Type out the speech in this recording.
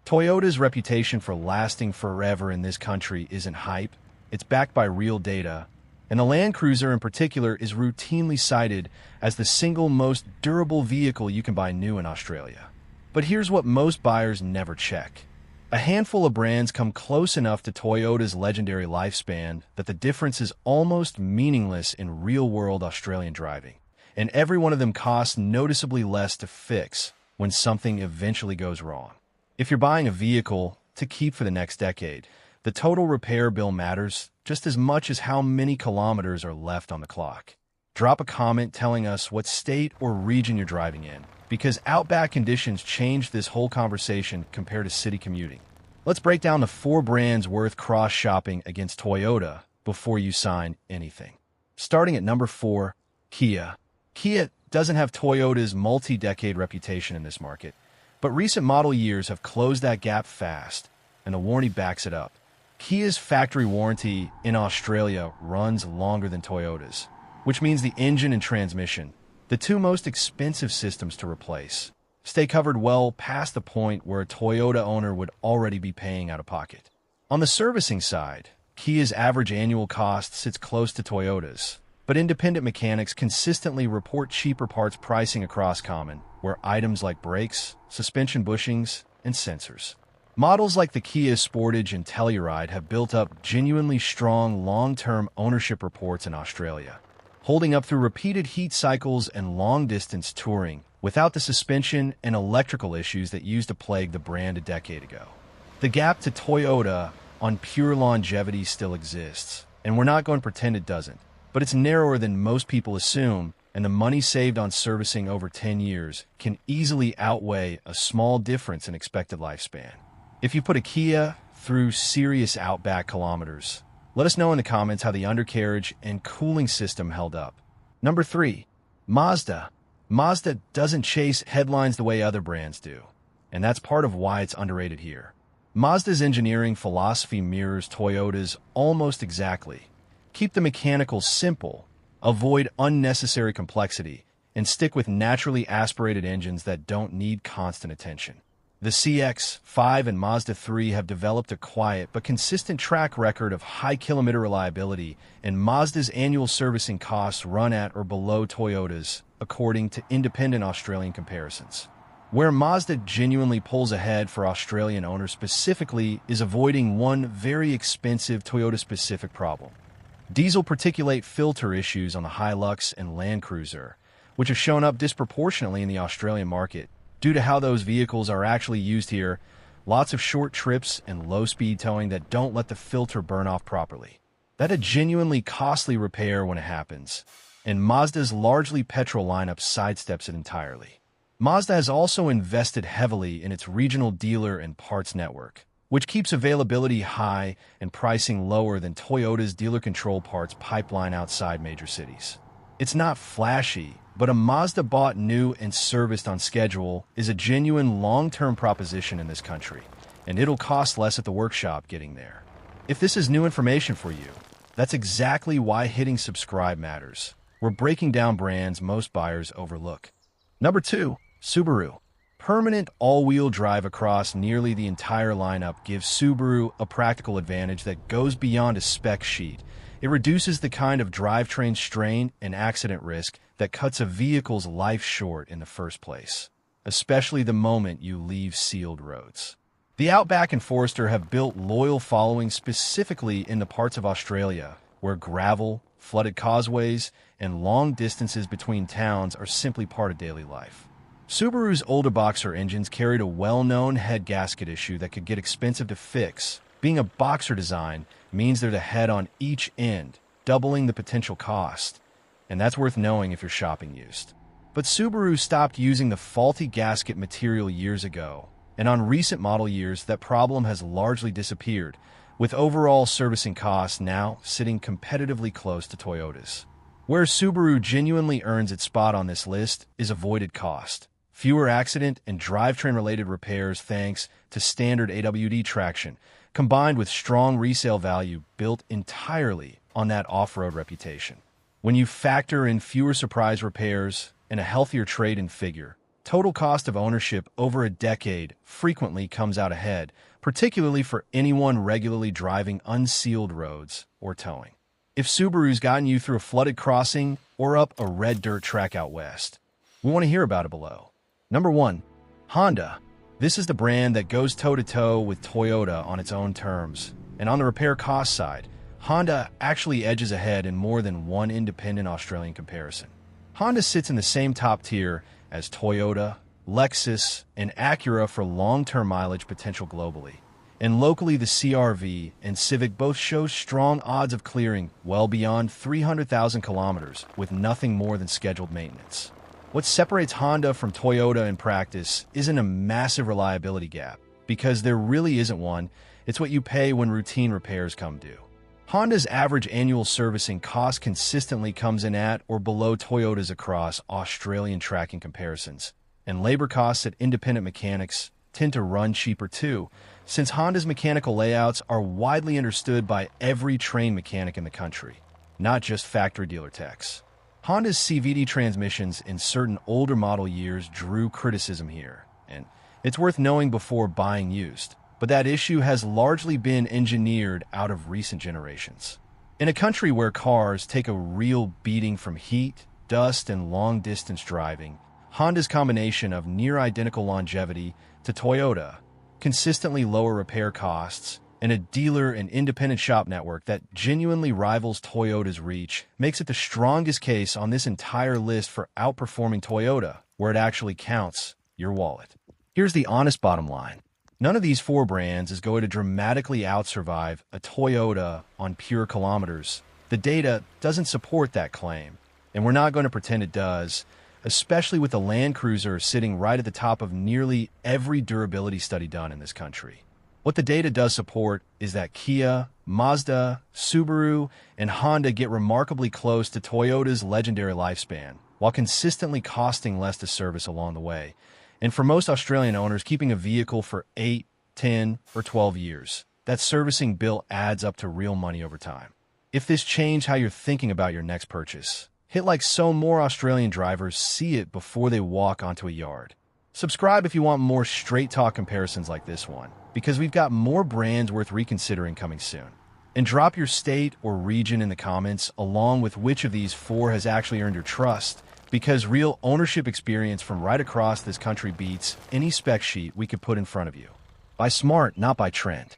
Toyota's reputation for lasting forever in this country isn't hype. It's backed by real data, and the Land Cruiser in particular is routinely cited as the single most durable vehicle you can buy new in Australia. But here's what most buyers never check. A handful of brands come close enough to Toyota's legendary lifespan that the difference is almost meaningless in real-world Australian driving, and every one of them costs noticeably less to fix when something eventually goes wrong. If you're buying a vehicle to keep for the next decade, the total repair bill matters just as much as how many kilometers are left on the clock. Drop a comment telling us what state or region you're driving in, because outback conditions change this whole conversation compared to city commuting. Let's break down the 4 brands worth cross-shopping against Toyota before you sign anything. Starting at number 4, Kia. Kia doesn't have Toyota's multi-decade reputation in this market, but recent model years have closed that gap fast, and the warranty backs it up. Kia's factory warranty in Australia runs longer than Toyota's, which means the engine and transmission, the 2 most expensive systems to replace, stay covered well past the point where a Toyota owner would already be paying out of pocket. On the servicing side, Kia's average annual cost sits close to Toyota's, but independent mechanics consistently report cheaper parts pricing across common, where items like brakes, suspension bushings, and sensors. Models like the Kia Sportage and Telluride have built up genuinely strong long-term ownership reports in Australia, holding up through repeated heat cycles and long-distance touring without the suspension and electrical issues that used to plague the brand a decade ago. The gap to Toyota on pure longevity still exists, and we're not going to pretend it doesn't, but it's narrower than most people assume, and the money saved on servicing over 10 years can easily outweigh a small difference in expected lifespan. If you put a Kia through serious outback kilometers, let us know in the comments how the undercarriage and cooling system held up. Number 3, Mazda. Mazda doesn't chase headlines the way other brands do, and that's part of why it's underrated here. Mazda's engineering philosophy mirrors Toyota's almost exactly. Keep the mechanicals simple, avoid unnecessary complexity, and stick with naturally aspirated engines that don't need constant attention. The CX-5 and Mazda 3 have developed a quiet but consistent track record of high-kilometer reliability, and Mazda's annual servicing costs run at or below Toyota's, according to independent Australian comparisons. Where Mazda genuinely pulls ahead for Australian owners specifically is avoiding one very expensive Toyota-specific problem: diesel particulate filter issues on the Hilux and Land Cruiser, which have shown up disproportionately in the Australian market. Due to how those vehicles are actually used here, lots of short trips and low-speed towing that don't let the filter burn off properly. That's a genuinely costly repair when it happens, and Mazda's largely petrol lineup sidesteps it entirely. Mazda has also invested heavily in its regional dealer and parts network, which keeps availability high and pricing lower than Toyota's dealer-controlled parts pipeline outside major cities. It's not flashy, but a Mazda bought new and serviced on schedule is a genuine long-term proposition in this country, and it'll cost less at the workshop getting there. If this is new information for you, that's exactly why hitting subscribe matters. We're breaking down brands most buyers overlook. Number 2, Subaru. Permanent all-wheel drive across nearly the entire lineup gives Subaru a practical advantage that goes beyond a spec sheet. It reduces the kind of drivetrain strain and accident risk that cuts a vehicle's life short in the first place, especially the moment you leave sealed roads. The Outback and Forester have built loyal followings specifically in the parts of Australia where gravel, flooded causeways, and long distances between towns are simply part of daily life. Subaru's older boxer engines carried a well-known head gasket issue that could get expensive to fix. Being a boxer design means there's a head on each end, doubling the potential cost. And that's worth knowing if you're shopping used. But Subaru stopped using the faulty gasket material years ago, and on recent model years that problem has largely disappeared, with overall servicing costs now sitting competitively close to Toyota's. Where Subaru genuinely earns its spot on this list is avoided cost. Fewer accident and drivetrain-related repairs thanks to standard AWD traction, combined with strong resale value built entirely on that off-road reputation. When you factor in fewer surprise repairs and a healthier trade-in figure, total cost of ownership over a decade frequently comes out ahead, particularly for anyone regularly driving unsealed roads or towing. If Subaru's gotten you through a flooded crossing or up a red dirt track out west, we want to hear about it below. Number 1. Honda. This is the brand that goes toe-to-toe with Toyota on its own terms. And on the repair cost side, Honda actually edges ahead in more than one independent Australian comparison. Honda sits in the same top tier as Toyota, Lexus, and Acura for long-term mileage potential globally. And locally, the CR-V and Civic both show strong odds of clearing well beyond 300,000 kilometers with nothing more than scheduled maintenance. What separates Honda from Toyota in practice isn't a massive reliability gap, because there really isn't one. It's what you pay when routine repairs come due. Honda's average annual servicing cost consistently comes in at or below Toyota's across Australian tracking comparisons, and labor costs at independent mechanics tend to run cheaper too, since Honda's mechanical layouts are widely understood by every trained mechanic in the country, not just factory dealer techs. Honda's CVT transmissions in certain older model years drew criticism here, and it's worth knowing before buying used. But that issue has largely been engineered out of recent generations. In a country where cars take a real beating from heat, dust, and long-distance driving, Honda's combination of near-identical longevity to Toyota, consistently lower repair costs, and a dealer and independent shop network that genuinely rivals Toyota's reach makes it the strongest case on this entire list for outperforming Toyota, where it actually counts your wallet. Here's the honest bottom line. None of these 4 brands is going to dramatically outsurvive a Toyota on pure kilometers. The data doesn't support that claim, and we're not going to pretend it does, especially with the Land Cruiser sitting right at the top of nearly every durability study done in this country. What the data does support is that Kia, Mazda, Subaru, and Honda get remarkably close to Toyota's legendary lifespan, while consistently costing less to service along the way. And for most Australian owners, keeping a vehicle for 8, 10, or 12 years, that servicing bill adds up to real money over time. If this changed how you're thinking about your next purchase, hit like so more Australian drivers see it before they walk onto a yard. Subscribe if you want more straight talk comparisons like this one, because we've got more brands worth reconsidering coming soon. And drop your state or region in the comments along with which of these 4 has actually earned your trust, because real ownership experience from right across this country beats any spec sheet we could put in front of you. Buy smart, not by trend.